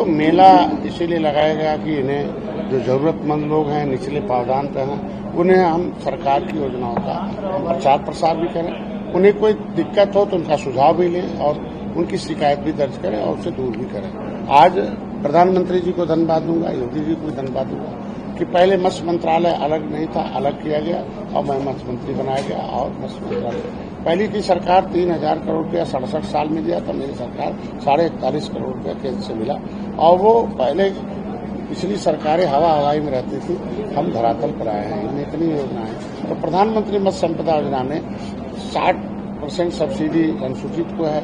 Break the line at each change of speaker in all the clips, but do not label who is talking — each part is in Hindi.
मेला इसीलिए लगाया गया कि इन्हें जो जरूरतमंद लोग हैं, निचले पावदान पे हैं, उन्हें हम सरकार की योजनाओं का प्रचार प्रसार भी करें। उन्हें कोई दिक्कत हो तो उनका सुझाव भी लें और उनकी शिकायत भी दर्ज करें और उसे दूर भी करें। आज प्रधानमंत्री जी को धन्यवाद दूंगा, योगी जी को धन्यवाद दूंगा कि पहले मत्स्य मंत्रालय अलग नहीं था, अलग किया गया और मैं मत्स्य मंत्री बनाया गया और मत्स्य मंत्रालय पहली की सरकार 3,000 करोड़ रुपया 67 साल में दिया था, मेरी सरकार 41.5 करोड़ रुपया केंद्र से मिला और वो पहले पिछली सरकारें हवाई में रहती थी, हम धरातल पर आए हैं। इनमें इतनी योजना है तो प्रधानमंत्री मत्स्य संपदा योजना में 60% सब्सिडी अनुसूचित को है,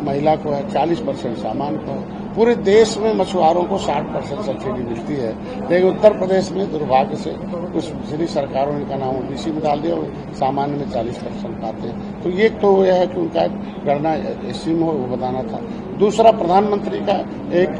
महिला को है, 40% सामान्य को है। पूरे देश में मछुआरों को 60% सब्सिडी मिलती है, लेकिन उत्तर प्रदेश में दुर्भाग्य से कुछ पिछली सरकारों ने का नाम ओबीसी में डाल दिया और सामान्य में 40% पाते हैं। तो ये तो यह है कि उनका गणना एससी में हो, वो बताना था। दूसरा, प्रधानमंत्री का एक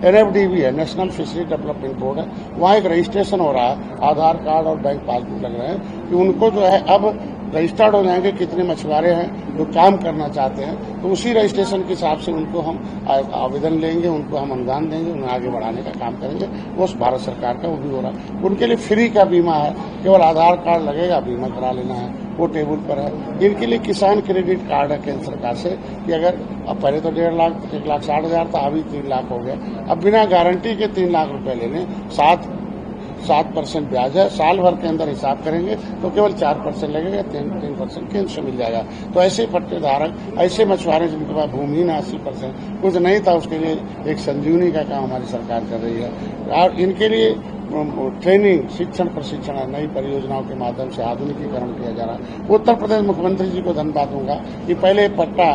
NFDB है, नेशनल फिशरी डेवलपमेंट बोर्ड है, वहाँ एक रजिस्ट्रेशन हो रहा है, आधार कार्ड और बैंक पासबुक लग रहे हैं कि उनको जो है अब रजिस्टर्ड हो जाएंगे कितने मछुआरे हैं जो काम करना चाहते हैं, तो उसी रजिस्ट्रेशन के हिसाब से उनको हम आवेदन लेंगे, उनको हम अनुदान देंगे, उन्हें आगे बढ़ाने का काम करेंगे। वो भारत सरकार का वो भी हो रहा है। उनके लिए फ्री का बीमा है, केवल आधार कार्ड लगेगा, बीमा करा लेना है, वो टेबल पर है। इनके लिए किसान क्रेडिट कार्ड है केंद्र सरकार से कि अगर अब पहले तो 1.5 लाख 1,60,000 था, अभी 3 लाख हो गया। अब बिना गारंटी के 3 लाख रुपए ले लें, 7% ब्याज है, साल भर के अंदर हिसाब करेंगे तो केवल 4% लगेगा, 3% केंद्र से मिल जाएगा। तो ऐसे पट्टेधारक, ऐसे मछुआरे जिनके पास भूमिहीन 80% कुछ नहीं था, उसके लिए एक संजीवनी का काम हमारी सरकार कर रही है और इनके लिए ट्रेनिंग, शिक्षण, प्रशिक्षण नई परियोजनाओं के माध्यम से आधुनिकीकरण किया जा रहा है। उत्तर प्रदेश मुख्यमंत्री जी को धन्यवाद दूंगा कि पहले पट्टा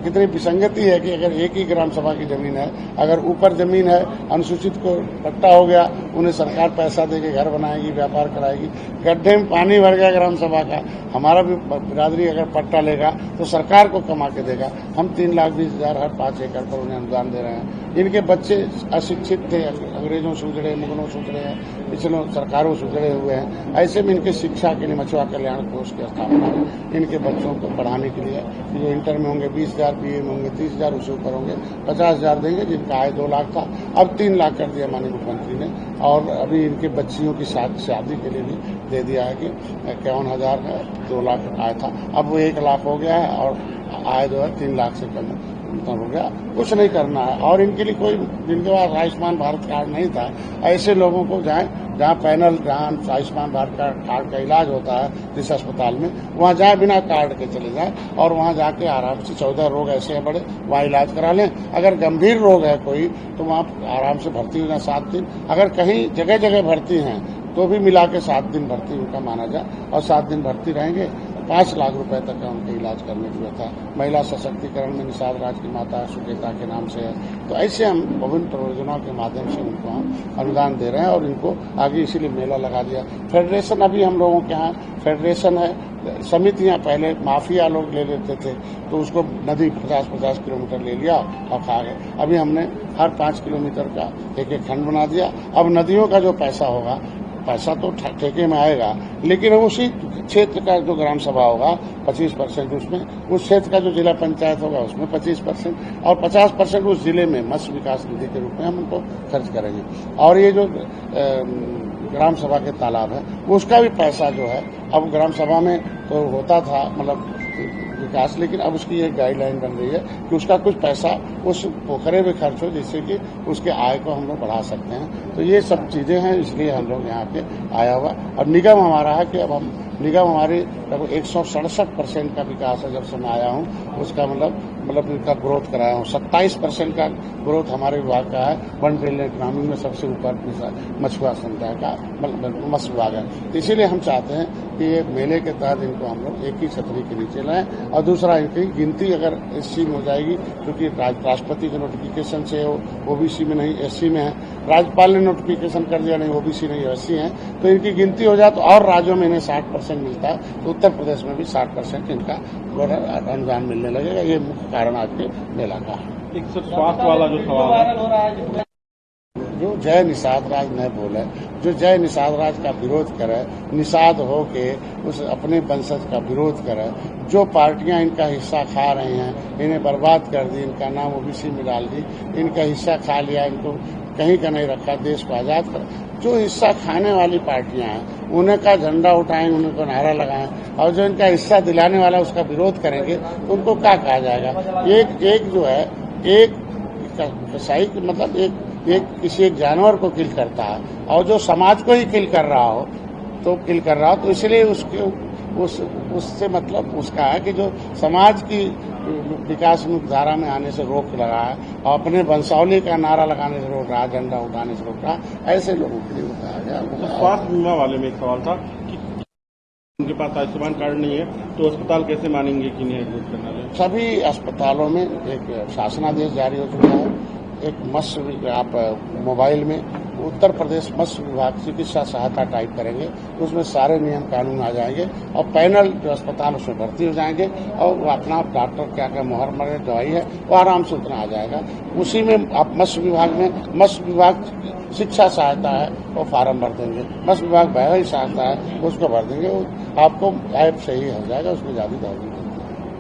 कितनी विसंगति है कि अगर एक ही ग्राम सभा की जमीन है, अगर ऊपर जमीन है, अनुसूचित को पट्टा हो गया, उन्हें सरकार पैसा देके घर बनाएगी, व्यापार कराएगी। गड्ढे में पानी भर गया ग्राम सभा का, हमारा भी बिरादरी अगर पट्टा लेगा तो सरकार को कमा के देगा। हम 3,20,000 हर 5 एकड़ पर उन्हें अनुदान दे रहे हैं। इनके बच्चे अशिक्षित थे, अंग्रेजों से उजड़े, मुगलों से उजड़े हैं, पिछलों सरकारों से उजड़े हुए हैं। ऐसे में इनके शिक्षा के लिए मछुआ कल्याण कोष की स्थापना है। इनके बच्चों को पढ़ाने के लिए जो इंटर में होंगे 20,000, BA में होंगे 30,000, उससे ऊपर होंगे 50,000 देंगे। जिनका आय 2 लाख था, अब 3 लाख कर दिया माननीय मुख्यमंत्री ने। और अभी इनके बच्चियों की शादी के लिए भी दे दिया है कि 51,000 है, 2 लाख आय था, अब वो 1 लाख हो गया है और आय जो है 3 लाख से कम हो गया। कुछ नहीं करना है। और इनके लिए कोई, जिनके पास आयुष्मान भारत कार्ड नहीं था, ऐसे लोगों को जहाँ पैनल, जहाँ आयुष्मान भारत कार्ड का इलाज होता है जिस अस्पताल में, वहाँ जाए, बिना कार्ड के चले जाए और वहाँ जाके आराम से 14 रोग ऐसे हैं बड़े, वहाँ इलाज करा लें। अगर गंभीर रोग है कोई तो वहाँ आराम से भर्ती हो जाए 7 दिन। अगर कहीं जगह जगह भर्ती हैं तो भी मिला के 7 दिन भर्ती उनका माना जाए और 7 दिन भर्ती रहेंगे। 5 लाख रुपए तक का उनके इलाज करने की व्यवस्था। महिला सशक्तिकरण में निषाद राज की माता सुकेता के नाम से है। तो ऐसे हम विभिन्न परियोजनाओं के माध्यम से उनको हम अनुदान दे रहे हैं और इनको आगे इसीलिए मेला लगा दिया। फेडरेशन, अभी हम लोगों के यहाँ फेडरेशन है, समितियां पहले माफिया लोग ले लेते थे तो उसको नदी 50-50 किलोमीटर ले लिया और खा गए। अभी हमने हर 5 किलोमीटर का एक खंड बना दिया। अब नदियों का जो पैसा होगा, पैसा तो ठेके में आएगा, लेकिन उसी क्षेत्र का जो ग्राम सभा होगा 25% उसमें, उस क्षेत्र का जो जिला पंचायत होगा उसमें 25% और 50% उस जिले में मत्स्य विकास निधि के रूप में हम उनको खर्च करेंगे। और ये जो ग्राम सभा के तालाब है उसका भी पैसा जो है, अब ग्राम सभा में तो होता था मतलब विकास, लेकिन अब उसकी एक गाइडलाइन बन रही है कि उसका कुछ पैसा उस पोखरे में खर्च हो जिससे कि उसके आय को हम लोग बढ़ा सकते हैं। तो ये सब चीजें हैं, इसलिए हम लोग यहाँ पे आया हुआ। और निगम हमारा है कि अब हम निगम हमारी लगभग 167% का विकास है जब से मैं आया हूँ, उसका मतलब इनका ग्रोथ कराया हूँ। 27% का ग्रोथ हमारे विभाग का है। 1 ट्रिलियन इकोनॉमी में सबसे ऊपर मछुआ संख्या का मत्स्य विभाग है। इसीलिए हम चाहते हैं कि ये मेले के तहत इनको हम लोग एक ही छतरी के नीचे लाएं। और दूसरा, इनकी गिनती अगर SC में हो जाएगी, क्योंकि राष्ट्रपति के नोटिफिकेशन से OBC में नहीं SC में है, राज्यपाल ने नोटिफिकेशन कर दिया नहीं OBC नहीं SC है, तो इनकी गिनती हो जाए तो और राज्यों में इन्हें 60% मिलता है, तो उत्तर प्रदेश में भी 60% इनका अनुदान मिलने लगेगा। ये मुख्य कारण आज के मेला का है।
एक स्वास्थ्य वाला जो सवाल है,
जो जय निषाद राज न बोले, जो जय निषाद राज का विरोध करे, निषाद हो के उस अपने वंशज का विरोध करे, जो पार्टियां इनका हिस्सा खा रही हैं, इन्हें बर्बाद कर दी, इनका नाम ओबीसी में डाल दी, इनका हिस्सा खा लिया, इनको कहीं का नहीं रखा, देश को आजाद कर, जो हिस्सा खाने वाली पार्टियां हैं उन्हें का झंडा उठाएंगे, उनको नारा लगाएं, और जो इनका हिस्सा दिलाने वाला उसका विरोध करेंगे तो उनको क्या कहा जाएगा। एक जो है एक कसाई मतलब एक किसी एक जानवर को किल करता है, और जो समाज को ही किल कर रहा हो तो इसलिए उससे मतलब उसका है कि जो समाज की विकासमुख धारा में आने से रोक लगा है और अपने वंशावली का नारा लगाने से रोक रहा, झंडा उठाने से रोक रहा, ऐसे लोगों के लिए बताया गया।
स्वास्थ्य बीमा वाले में एक सवाल था कि उनके पास आयुष्मान कार्ड नहीं है तो अस्पताल कैसे मानेंगे कि इन्हें एडमिट करना है?
सभी अस्पतालों में एक शासनादेश जारी हो चुका है। एक मत्स्य, आप मोबाइल में उत्तर प्रदेश मत्स्य विभाग चिकित्सा सहायता टाइप करेंगे तो उसमें सारे नियम कानून आ जाएंगे और पैनल जो अस्पताल उसमें भर्ती हो जाएंगे और वो अपना डॉक्टर क्या क्या मुहर मरे दवाई है वो आराम से उतना आ जाएगा। उसी में आप मत्स्य विभाग शिक्षा सहायता है वो फार्म भर देंगे, मत्स्य विभाग वैवाहिक सहायता है उसको भर देंगे, आपको ऐप से ही हो जाएगा, उसमें ज्यादा दौड़ नहीं।